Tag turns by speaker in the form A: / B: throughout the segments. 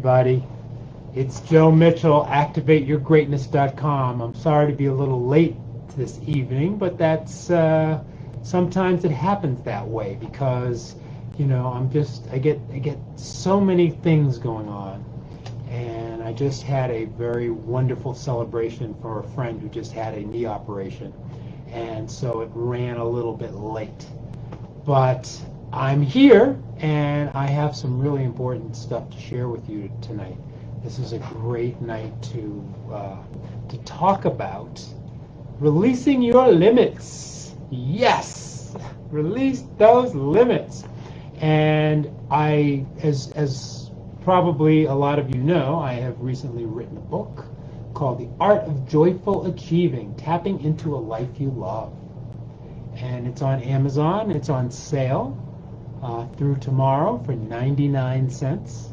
A: everybody. It's Joe Mitchell, ActivateYourGreatness.com. I'm sorry to be a little late this evening, but that's sometimes it happens that way because I get so many things going on, and I just had a very wonderful celebration for a friend who just had a knee operation, and so it ran a little bit late. But I'm here, and I have some really important stuff to share with you tonight. This is a great night to talk about releasing your limits. Yes, release those limits. And I, as probably a lot of you know, I have recently written a book called The Art of Joyful Achieving: Tapping into a Life You Love. And it's on Amazon. It's on sale through tomorrow for 99 cents.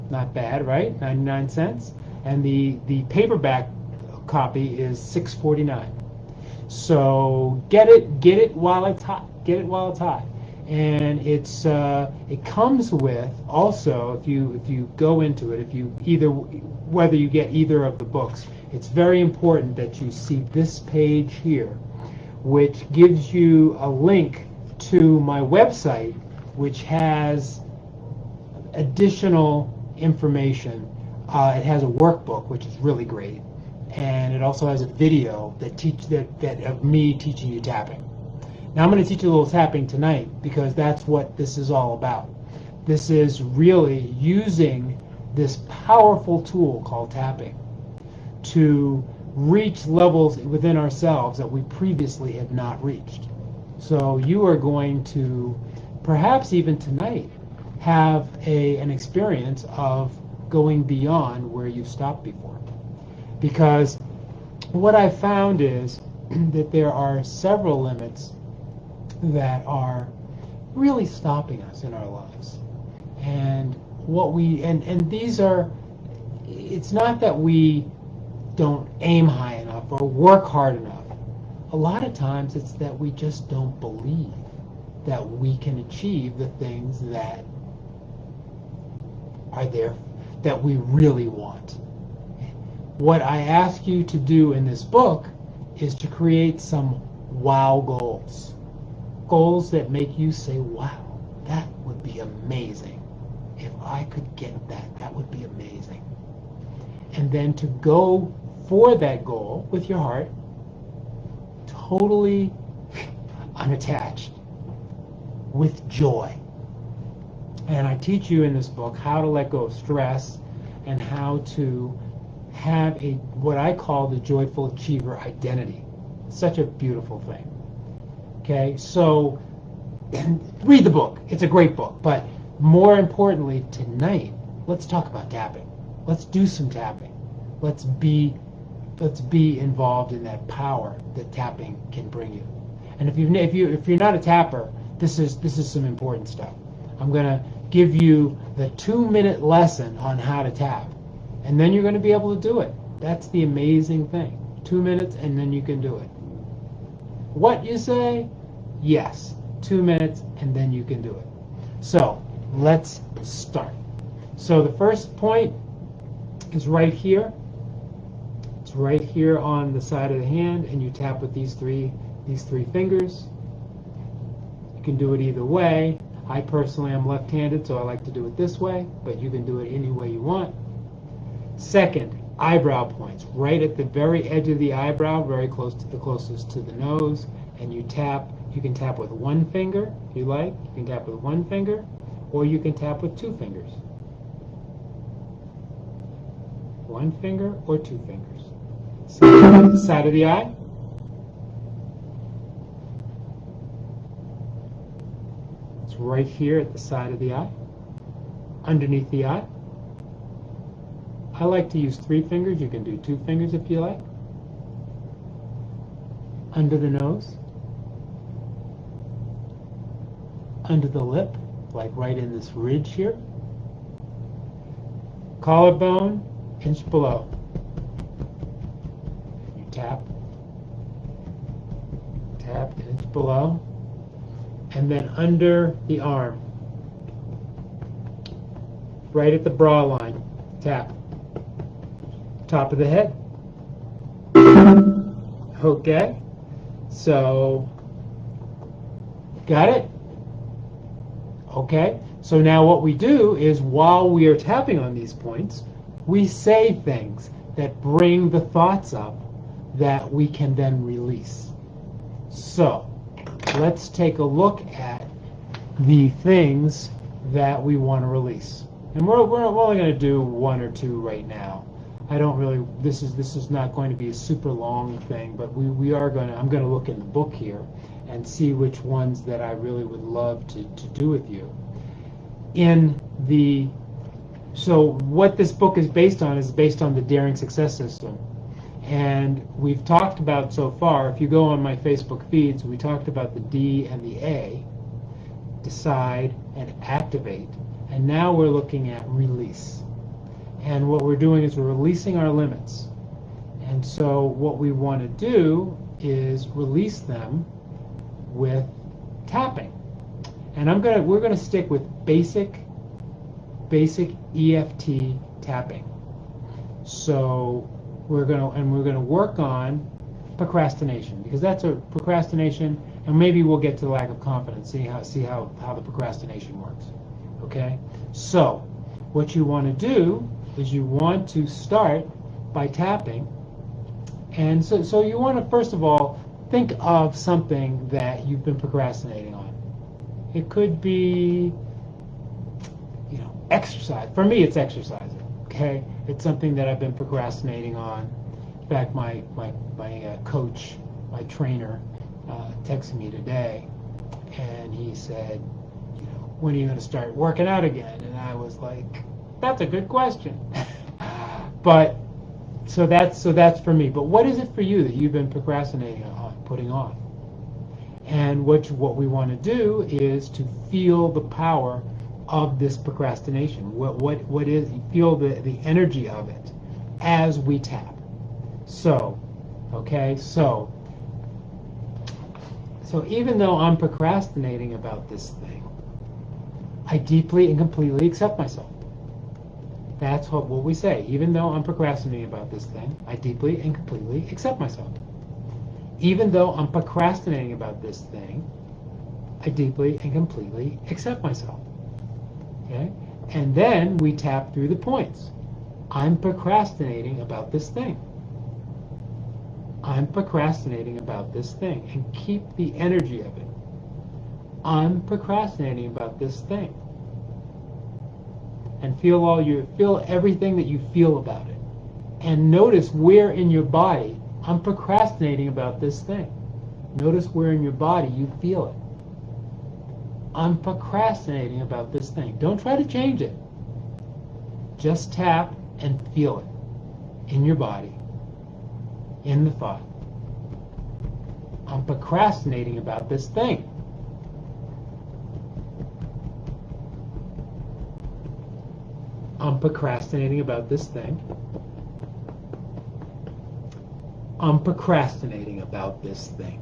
A: Not bad, right? 99 cents. And the paperback copy is $6.49. So get it while it's hot. Get it while it's hot. And it comes with also, if you go into it, whether you get either of the books, it's very important that you see this page here, which gives you a link to my website, which has additional information. It has a workbook, which is really great, and it also has a video that of me teaching you tapping. Now I'm going to teach you a little tapping tonight because that's what this is all about. This is really using this powerful tool called tapping to reach levels within ourselves that we previously had not reached. So you are going to, perhaps even tonight, have an experience of going beyond where you stopped before. Because what I've found is that there are several limits that are really stopping us in our lives. And these are, it's not that we don't aim high enough or work hard enough. A lot of times it's that we just don't believe that we can achieve the things that are there that we really want. What I ask you to do in this book is to create some wow goals. Goals that make you say, wow, that would be amazing. If I could get that, that would be amazing. And then to go for that goal with your heart, totally unattached, with joy. And I teach you in this book how to let go of stress and how to have what I call the joyful achiever identity. Such a beautiful thing. Okay, so read the book. It's a great book. But more importantly, tonight, let's talk about tapping. Let's do some tapping. Let's be involved in that power that tapping can bring you. And if you're not a tapper, this is some important stuff. I'm going to give you the 2-minute lesson on how to tap, and then you're going to be able to do it. That's the amazing thing. 2 minutes, and then you can do it. What you say? Yes. 2 minutes, and then you can do it. So let's start. So the first point is right here. It's right here on the side of the hand, and you tap with these three fingers. You can do it either way. I personally am left-handed, so I like to do it this way, but you can do it any way you want. Second, eyebrow points, right at the very edge of the eyebrow, very close to the closest to the nose, and you tap. You can tap with one finger if you like. You can tap with one finger, or you can tap with 2 fingers. One finger or 2 fingers. Side of the eye. It's right here at the side of the eye, underneath the eye. I like to use 3 fingers. You can do 2 fingers if you like. Under the nose. Under the lip, like right in this ridge here. Collarbone, inch below. You tap, an inch below, and then under the arm, right at the bra line. Tap. Top of the head. Okay. So, got it? Okay. So now what we do is while we are tapping on these points, we say things that bring the thoughts up that we can then release. So, let's take a look at the things that we want to release. And we're only going to do one or two right now. I don't really, this is not going to be a super long thing, but I'm going to look in the book here and see which ones that I really would love to do with you. So what this book is based on the Daring Success System. And we've talked about so far, if you go on my Facebook feeds, we talked about the D and the A, decide and activate. And now we're looking at release. And what we're doing is we're releasing our limits. And so what we want to do is release them with tapping. And we're going to stick with basic EFT tapping. So we're going to work on procrastination, because that's a procrastination, and maybe we'll get to the lack of confidence, see how the procrastination works. Okay? So what you want to do is you want to start by tapping. And so you want to first of all think of something that you've been procrastinating on. It could be, exercise. For me, it's exercising. Okay, it's something that I've been procrastinating on. In fact, my coach, my trainer, texted me today, and he said, when are you going to start working out again? And I was like, that's a good question. But so that's for me. But what is it for you that you've been procrastinating on, putting off? And what we want to do is to feel the power of this procrastination. What is, feel the energy of it as we tap. So, okay, so even though I'm procrastinating about this thing, I deeply and completely accept myself. That's what we say. Even though I'm procrastinating about this thing, I deeply and completely accept myself. Even though I'm procrastinating about this thing, I deeply and completely accept myself. Okay? And then we tap through the points. I'm procrastinating about this thing. I'm procrastinating about this thing. And keep the energy of it. I'm procrastinating about this thing. And feel everything that you feel about it. And notice where in your body I'm procrastinating about this thing. Notice where in your body you feel it. I'm procrastinating about this thing. Don't try to change it. Just tap and feel it in your body, in the thought. I'm procrastinating about this thing. I'm procrastinating about this thing. I'm procrastinating about this thing.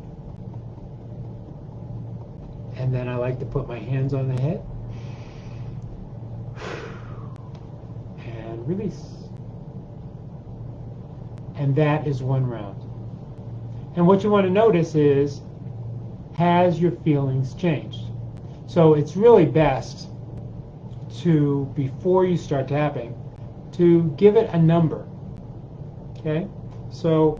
A: And then I like to put my hands on the head and release. And that is one round. And what you want to notice is, has your feelings changed? So it's really best to, before you start tapping, to give it a number. Okay? So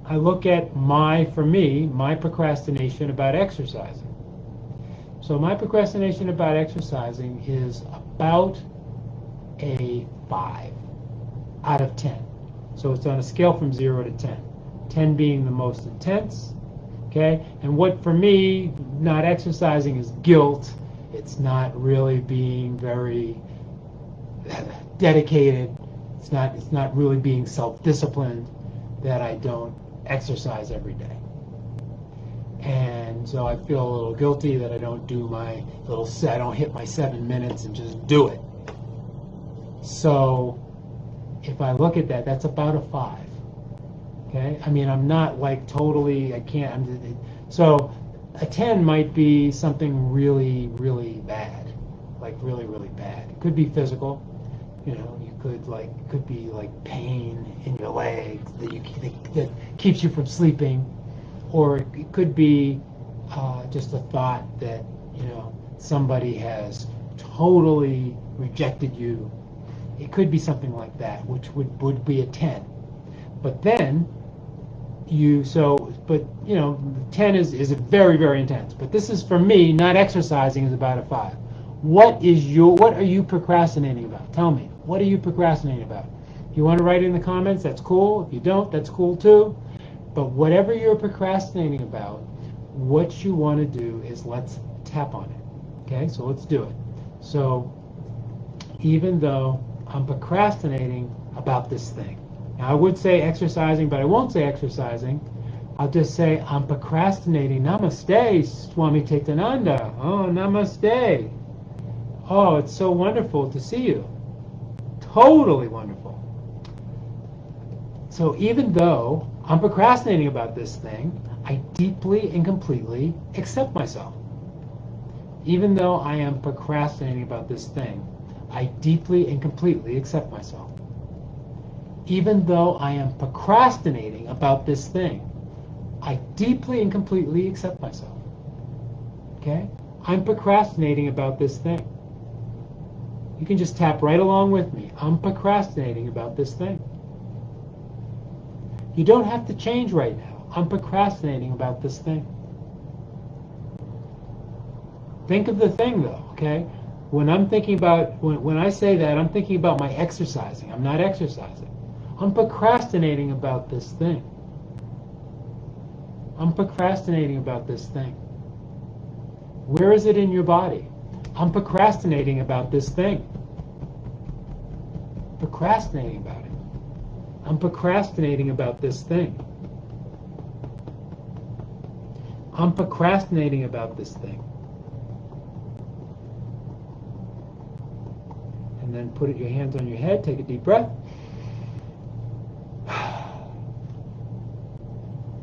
A: I look at my procrastination about exercising. So my procrastination about exercising is about a 5 out of 10. So it's on a scale from 0 to 10. 10 being the most intense. Okay? And what for me, not exercising is guilt. It's not really being very dedicated. It's not really being self-disciplined that I don't exercise every day. And so I feel a little guilty that I don't do my little set, I don't hit my 7 minutes and just do it. So if I look at that, that's about a 5. Okay? I mean, I'm not like totally, I can't, so a 10 might be something really, really bad. Like really, really bad. It could be physical. You know, you could could be like pain in your legs that keeps you from sleeping, or it could be just a thought that somebody has totally rejected you. It could be something like that, which would be a 10. But then but 10 is very, very intense. But this is, for me, not exercising is about a 5. What are you procrastinating about? Tell me. What are you procrastinating about? If you want to write it in the comments, that's cool. If you don't, that's cool too. But whatever you're procrastinating about, what you want to do is let's tap on it. Okay, so let's do it. So even though I'm procrastinating about this thing. Now I would say exercising, but I won't say exercising. I'll just say I'm procrastinating. Namaste, Swami Tetananda. Oh, namaste. Oh, it's so wonderful to see you. Totally wonderful. So even though I'm procrastinating about this thing, I deeply and completely accept myself. Even though I am procrastinating about this thing, I deeply and completely accept myself. Even though I am procrastinating about this thing, I deeply and completely accept myself. Okay? I'm procrastinating about this thing. You can just tap right along with me. I'm procrastinating about this thing. You don't have to change right now. I'm procrastinating about this thing. Think of the thing though, okay? When I'm thinking about, when I say that, I'm thinking about my exercising. I'm not exercising. I'm procrastinating about this thing. I'm procrastinating about this thing. Where is it in your body? I'm procrastinating about this thing. Procrastinating about it. I'm procrastinating about this thing. I'm procrastinating about this thing. And then put your hands on your head, take a deep breath.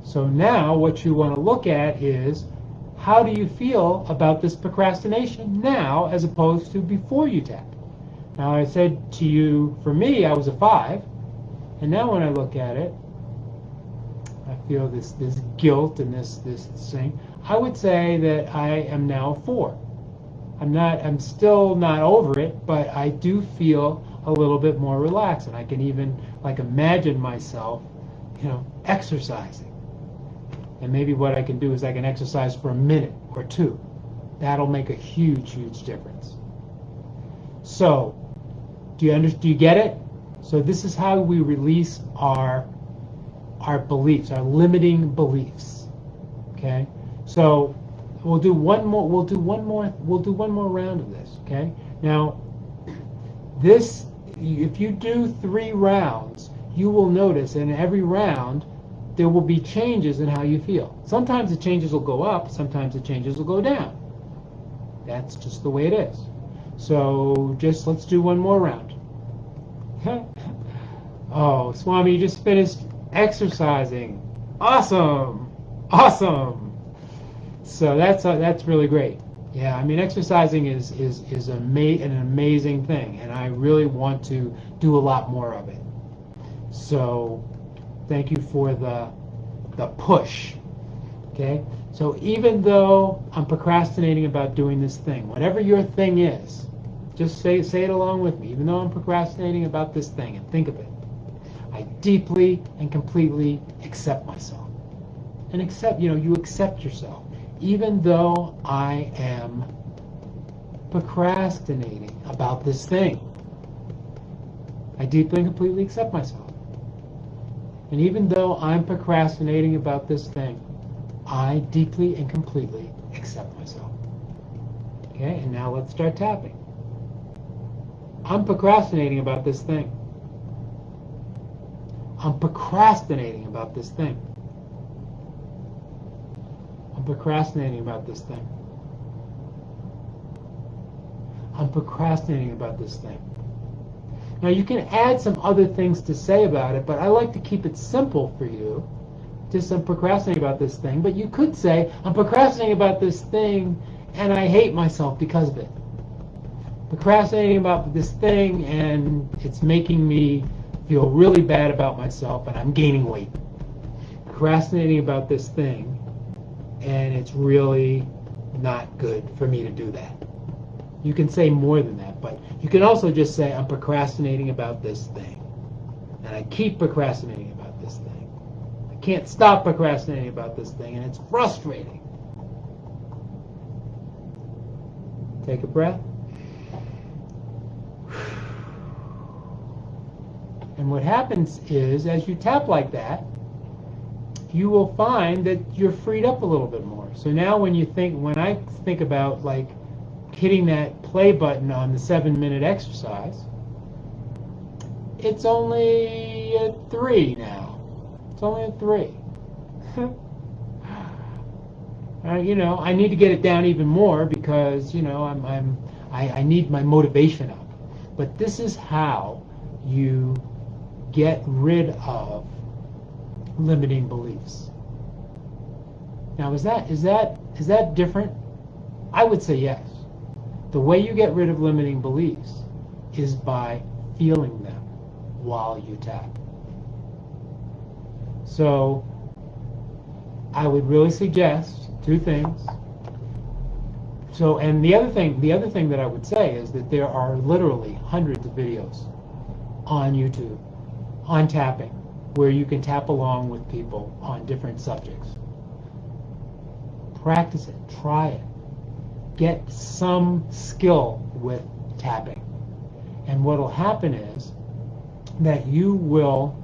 A: So now what you want to look at is, how do you feel about this procrastination now as opposed to before you tap? Now I said to you, for me, I was a 5. And now when I look at it, I feel this guilt and this thing. I would say that I am now a 4. I'm still not over it, but I do feel a little bit more relaxed, and I can even imagine myself, exercising. And maybe what I can do is I can exercise for a minute or 2. That'll make a huge, huge difference. So, do you get it? So this is how we release our beliefs, our limiting beliefs. Okay? So we'll do one more round of this, okay? Now, if you do 3 rounds, you will notice in every round there will be changes in how you feel. Sometimes the changes will go up, sometimes the changes will go down. That's just the way it is. So let's do one more round. Oh, Swami, you just finished exercising. Awesome. So that's really great. Yeah, I mean, exercising is an amazing thing, and I really want to do a lot more of it. So thank you for the push. Okay? So even though I'm procrastinating about doing this thing, whatever your thing is, just say it along with me. Even though I'm procrastinating about this thing, and think of it, I deeply and completely accept myself. And you accept yourself. Even though I am procrastinating about this thing, I deeply and completely accept myself. And even though I'm procrastinating about this thing, I deeply and completely accept myself. Okay, and now let's start tapping. I'm procrastinating about this thing. I'm procrastinating about this thing. I'm procrastinating about this thing. I'm procrastinating about this thing. Now you can add some other things to say about it, but I like to keep it simple for you. Just I'm procrastinating about this thing, but you could say, I'm procrastinating about this thing and I hate myself because of it. procrastinating about this thing, and it's making me feel really bad about myself, and I'm gaining weight. Procrastinating about this thing, and it's really not good for me to do that. You can say more than that, but you can also just say, I'm procrastinating about this thing, and I keep procrastinating about this thing. I can't stop procrastinating about this thing, and it's frustrating. Take a breath. And what happens is, as you tap like that, you will find that you're freed up a little bit more. So now when I think about like hitting that play button on the 7-minute exercise, it's only a 3 now. It's only a 3. I need to get it down even more because, I need my motivation up. But this is how you get rid of limiting beliefs. Now, is that different? I would say yes. The way you get rid of limiting beliefs is by feeling them while you tap. So I would really suggest 2 things. So, and the other thing that I would say is that there are literally hundreds of videos on YouTube on tapping where you can tap along with people on different subjects. Practice it, try it. Get some skill with tapping. And what will happen is that you will,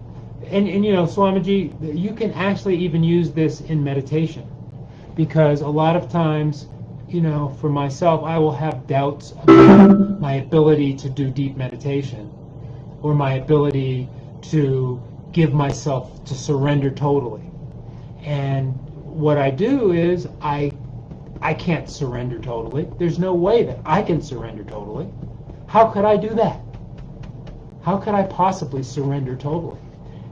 A: and Swamiji, you can actually even use this in meditation, because a lot of times, for myself, I will have doubts about my ability to do deep meditation or my ability to give myself to surrender totally. And what I do is I can't surrender totally. There's no way that I can surrender totally. How could I do that? How could I possibly surrender totally?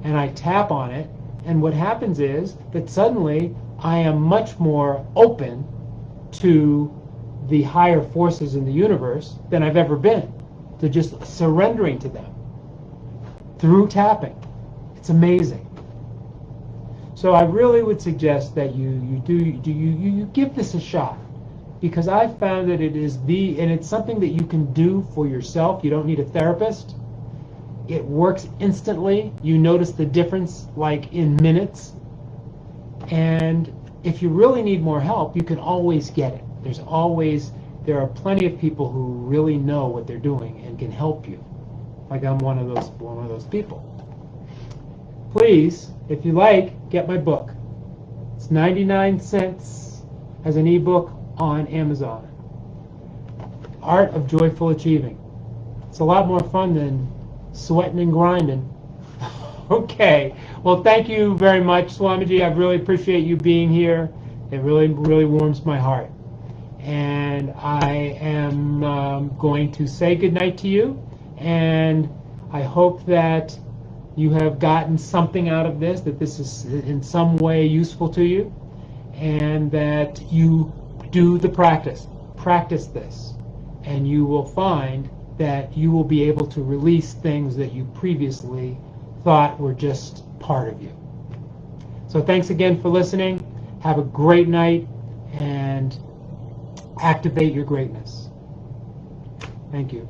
A: And I tap on it, and what happens is that suddenly I am much more open to the higher forces in the universe than I've ever been, to just surrendering to them through tapping. It's amazing. So I really would suggest that you give this a shot, because I've found that it is and it's something that you can do for yourself. You don't need a therapist. It works instantly. You notice the difference like in minutes. And if you really need more help, you can always get it. There are plenty of people who really know what they're doing and can help you. Like I'm one of those people. Please, if you like, get my book. It's 99 cents as an ebook on Amazon. Art of Joyful Achieving. It's a lot more fun than sweating and grinding. Okay. Well, thank you very much, Swamiji. I really appreciate you being here. It really, really warms my heart. And I am going to say goodnight to you. And I hope that you have gotten something out of this, that this is in some way useful to you, and that you do the practice. Practice this, and you will find that you will be able to release things that you previously thought were just part of you. So thanks again for listening. Have a great night, and activate your greatness. Thank you.